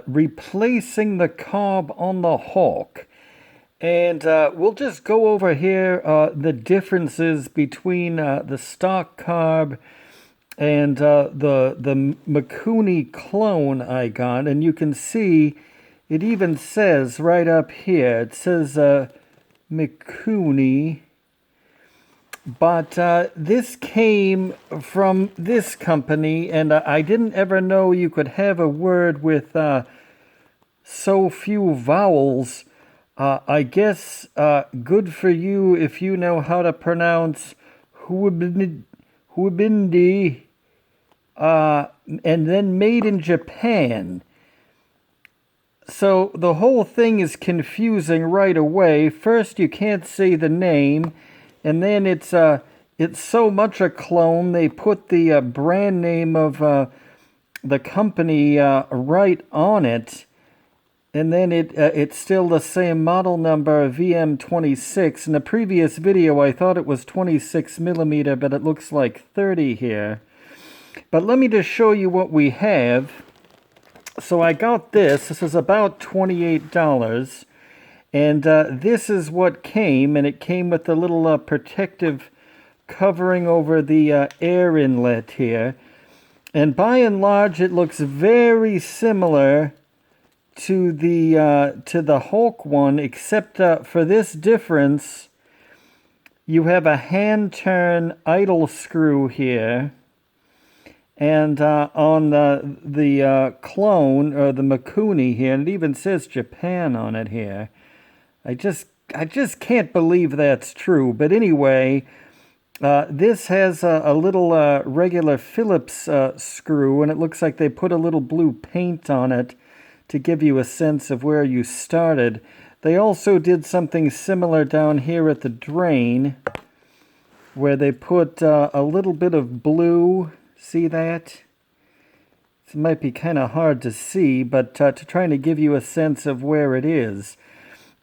replacing the carb on the Hawk. And we'll just go over here the differences between the stock carb and the Mikuni clone I got. And you can see it even says right up here, it says Mikuni. But this came from this company, and I didn't ever know you could have a word with so few vowels. I guess good for you if you know how to pronounce Hwbnde, and then made in Japan. So the whole thing is confusing right away. First, you can't say the name, and then it's so much a clone, they put the brand name of the company right on it. And then it's still the same model number, VM26. In the previous video, I thought it was 26 millimeter, but it looks like 30 here. But let me just show you what we have. So I got this. This is about $28. And this is what came. And it came with a little protective covering over the air inlet here. And by and large, it looks very similar to the Hulk one, except for this difference, you have a hand turn idle screw here, and on the clone or the Mikuni here, and it even says Japan on it here. I just can't believe that's true. But anyway, this has a little regular Phillips screw, and it looks like they put a little blue paint on it to give you a sense of where you started. They also did something similar down here at the drain, where they put a little bit of blue. See that? It might be kind of hard to see, but to trying to give you a sense of where it is.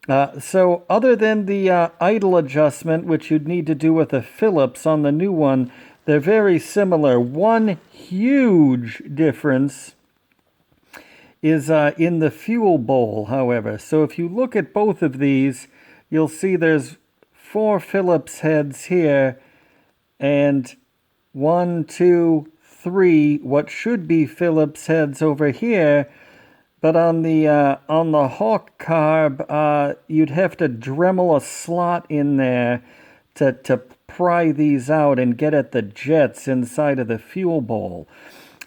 So other than the idle adjustment, which you'd need to do with a Phillips on the new one, they're very similar. One huge difference is in the fuel bowl, however. So if you look at both of these, you'll see there's 4 Phillips heads here, and 1, 2, 3 what should be Phillips heads over here. But on the Hawk carb, you'd have to Dremel a slot in there to pry these out and get at the jets inside of the fuel bowl.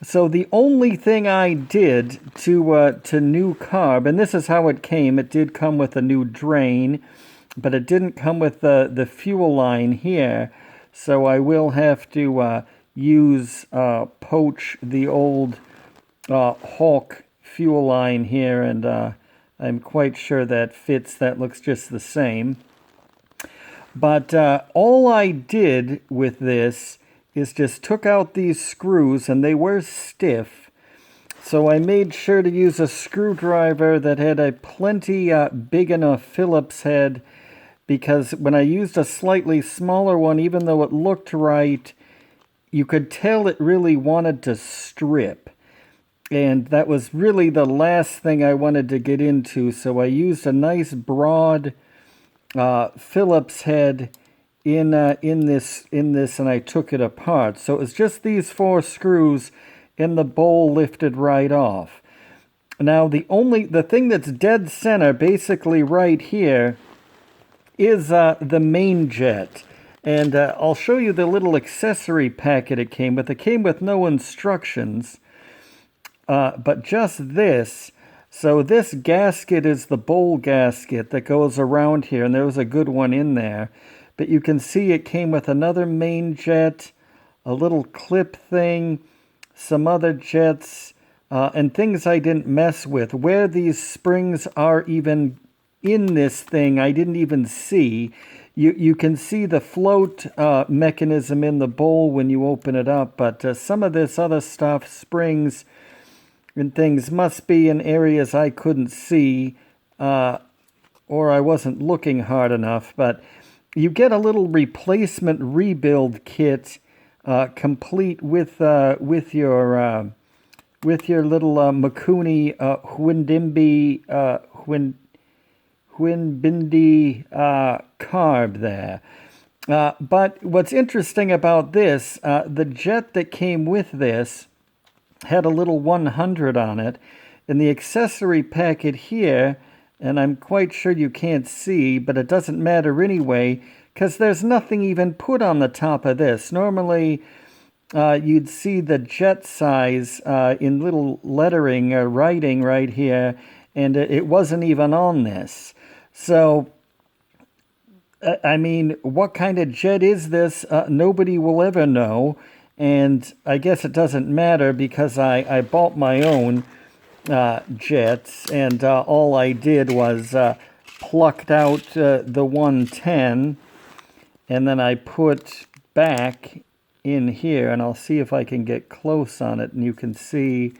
So the only thing I did to new carb, and this is how it came. It did come with a new drain, but it didn't come with the fuel line here. So I will have to poach the old Hawk fuel line here, and I'm quite sure that fits. That looks just the same. But all I did with this is just took out these screws, and they were stiff. So I made sure to use a screwdriver that had a plenty big enough Phillips head, because when I used a slightly smaller one, even though it looked right, you could tell it really wanted to strip. And that was really the last thing I wanted to get into. So I used a nice broad Phillips head in this, and I took it apart. So it was just these 4 screws, and the bowl lifted right off. Now the thing that's dead center, basically right here, is the main jet. And I'll show you the little accessory packet it came with. It came with no instructions, but just this. So this gasket is the bowl gasket that goes around here, and there was a good one in there. But you can see it came with another main jet, a little clip thing, some other jets, and things I didn't mess with. Where these springs are even in this thing, I didn't even see. You can see the float mechanism in the bowl when you open it up, but some of this other stuff, springs and things, must be in areas I couldn't see, or I wasn't looking hard enough. But you get a little replacement rebuild kit complete with your with your little Mikuni Hwbnde carb there. But what's interesting about this, the jet that came with this had a little 100 on it, and the accessory packet here, and I'm quite sure you can't see, but it doesn't matter anyway, because there's nothing even put on the top of this. Normally, you'd see the jet size in little lettering or writing right here, and it wasn't even on this. So, I mean, what kind of jet is this? Nobody will ever know. And I guess it doesn't matter because I bought my own jets. And all I did was plucked out the 110. And then I put back in here. And I'll see if I can get close on it. And you can see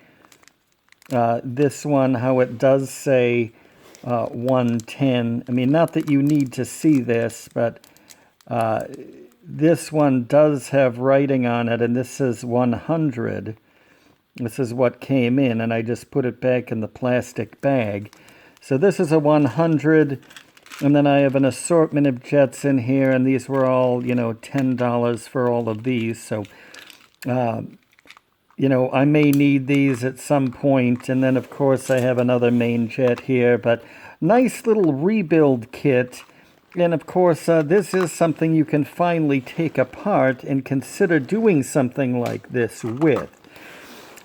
this one, how it does say 110. I mean, not that you need to see this, but this one does have writing on it, and this says 100. This is what came in, and I just put it back in the plastic bag. So this is a 100, and then I have an assortment of jets in here, and these were all, $10 for all of these. So, I may need these at some point, and then, of course, I have another main jet here, but nice little rebuild kit. And, of course, this is something you can finally take apart and consider doing something like this with.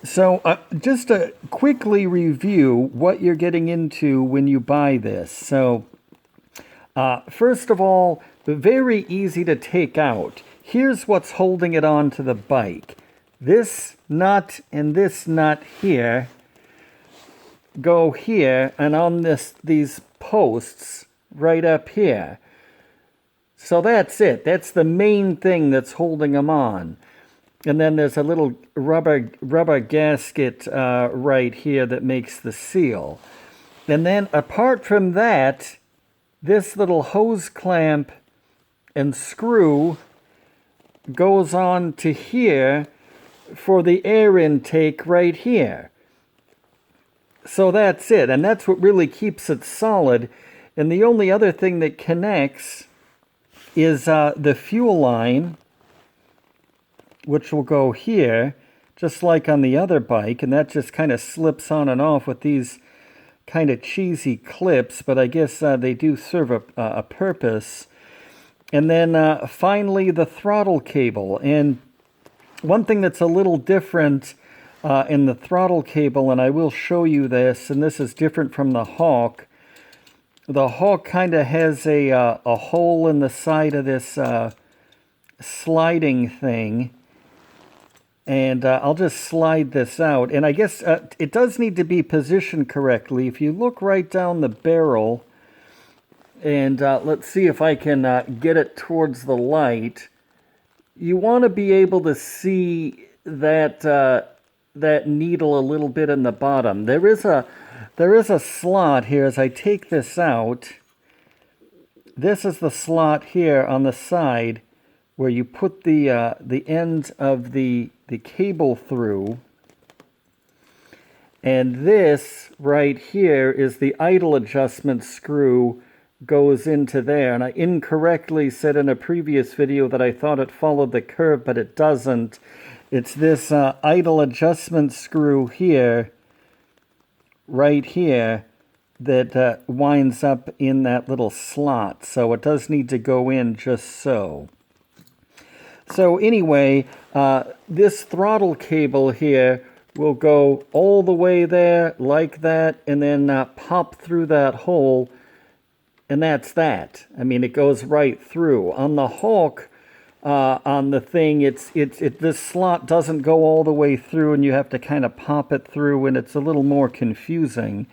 So, just to quickly review what you're getting into when you buy this. So, first of all, very easy to take out. Here's what's holding it on to the bike. This nut and this nut here go here, and on these posts right up here. So that's it. That's the main thing that's holding them on. And then there's a little rubber gasket right here that makes the seal. And then apart from that, this little hose clamp and screw goes on to here for the air intake right here. So that's it, and that's what really keeps it solid. And the only other thing that connects is the fuel line, which will go here, just like on the other bike, and that just kind of slips on and off with these kind of cheesy clips, but I guess they do serve a purpose. And then finally the throttle cable. And one thing that's a little different in the throttle cable, and I will show you this, and this is different from the Hawk. The Hawk kind of has a hole in the side of this sliding thing. And I'll just slide this out. And I guess it does need to be positioned correctly. If you look right down the barrel, and let's see if I can get it towards the light, you want to be able to see that that needle a little bit in the bottom. There is a slot here as I take this out. This is the slot here on the side where you put the end of the cable through. And this right here is the idle adjustment screw, goes into there. And I incorrectly said in a previous video that I thought it followed the curve, but it doesn't. It's this idle adjustment screw here, right here, that winds up in that little slot. So it does need to go in just so. So anyway, this throttle cable here will go all the way there like that, and then pop through that hole, and that's that. I mean, it goes right through. On the Hawk, on the thing, this slot doesn't go all the way through, and you have to kind of pop it through, and it's a little more confusing.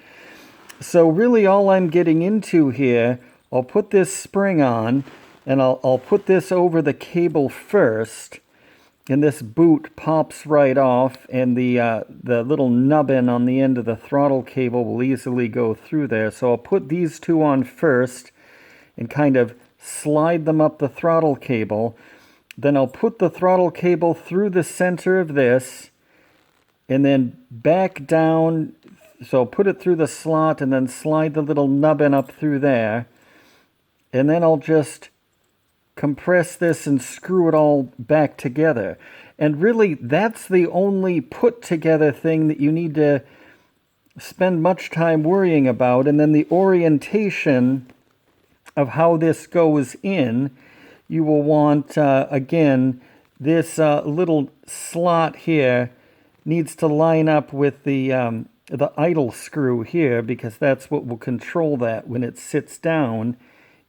So really all I'm getting into here, I'll put this spring on, and I'll put this over the cable first, and this boot pops right off, and the little nubbin on the end of the throttle cable will easily go through there. So I'll put these two on first and kind of slide them up the throttle cable. Then I'll put the throttle cable through the center of this, and then back down. So put it through the slot and then slide the little nubbin up through there. And then I'll just compress this and screw it all back together. And really, that's the only put together thing that you need to spend much time worrying about. And then the orientation of how this goes in, you will want, again, this little slot here needs to line up with the idle screw here, because that's what will control that when it sits down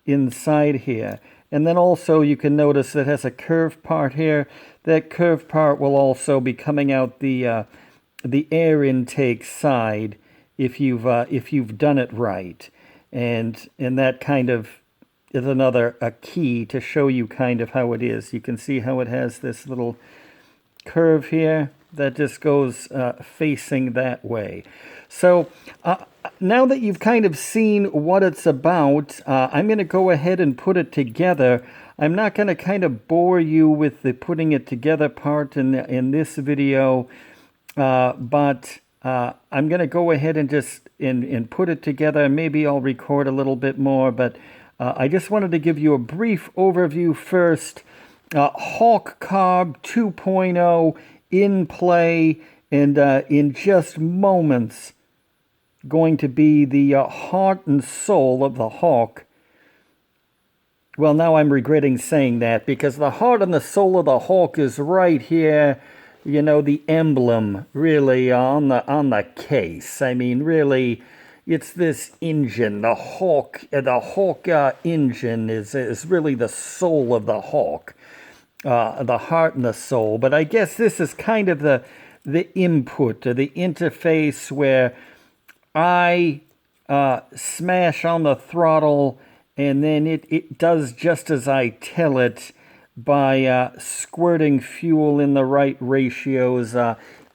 inside here. And then also you can notice it has a curved part here. That curved part will also be coming out the air intake side if you've done it right. And that kind of is a key to show you kind of how it is. You can see how it has this little curve here that just goes facing that way. So now that you've kind of seen what it's about, I'm going to go ahead and put it together. I'm not going to kind of bore you with the putting it together part in this video, but I'm going to go ahead and just and put it together. Maybe I'll record a little bit more, but I just wanted to give you a brief overview first. Hwbnde Carb 2.0 in play, and in just moments going to be the heart and soul of the Hwbnde. Well, now I'm regretting saying that, because the heart and the soul of the Hwbnde is right here, you know, the emblem really on the case. I mean, really, it's this engine, the Hwbnde engine is really the soul of the Hwbnde. The heart and the soul. But I guess this is kind of the input, or the interface, where I smash on the throttle, and then it does just as I tell it by squirting fuel in the right ratios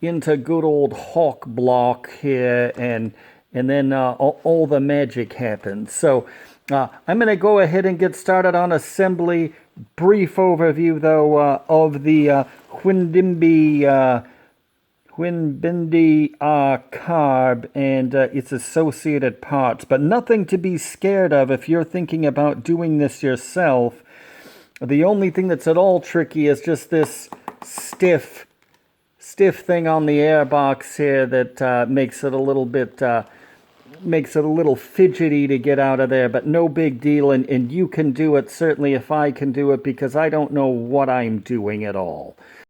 into good old Hwbnde block here, and then all the magic happens. So I'm going to go ahead and get started on assembly. Brief overview, though, of the Hwbnde Carb and its associated parts, but nothing to be scared of if you're thinking about doing this yourself. The only thing that's at all tricky is just this stiff thing on the airbox here that makes it a little bit fidgety to get out of there, but no big deal, and you can do it, certainly if I can do it, because I don't know what I'm doing at all.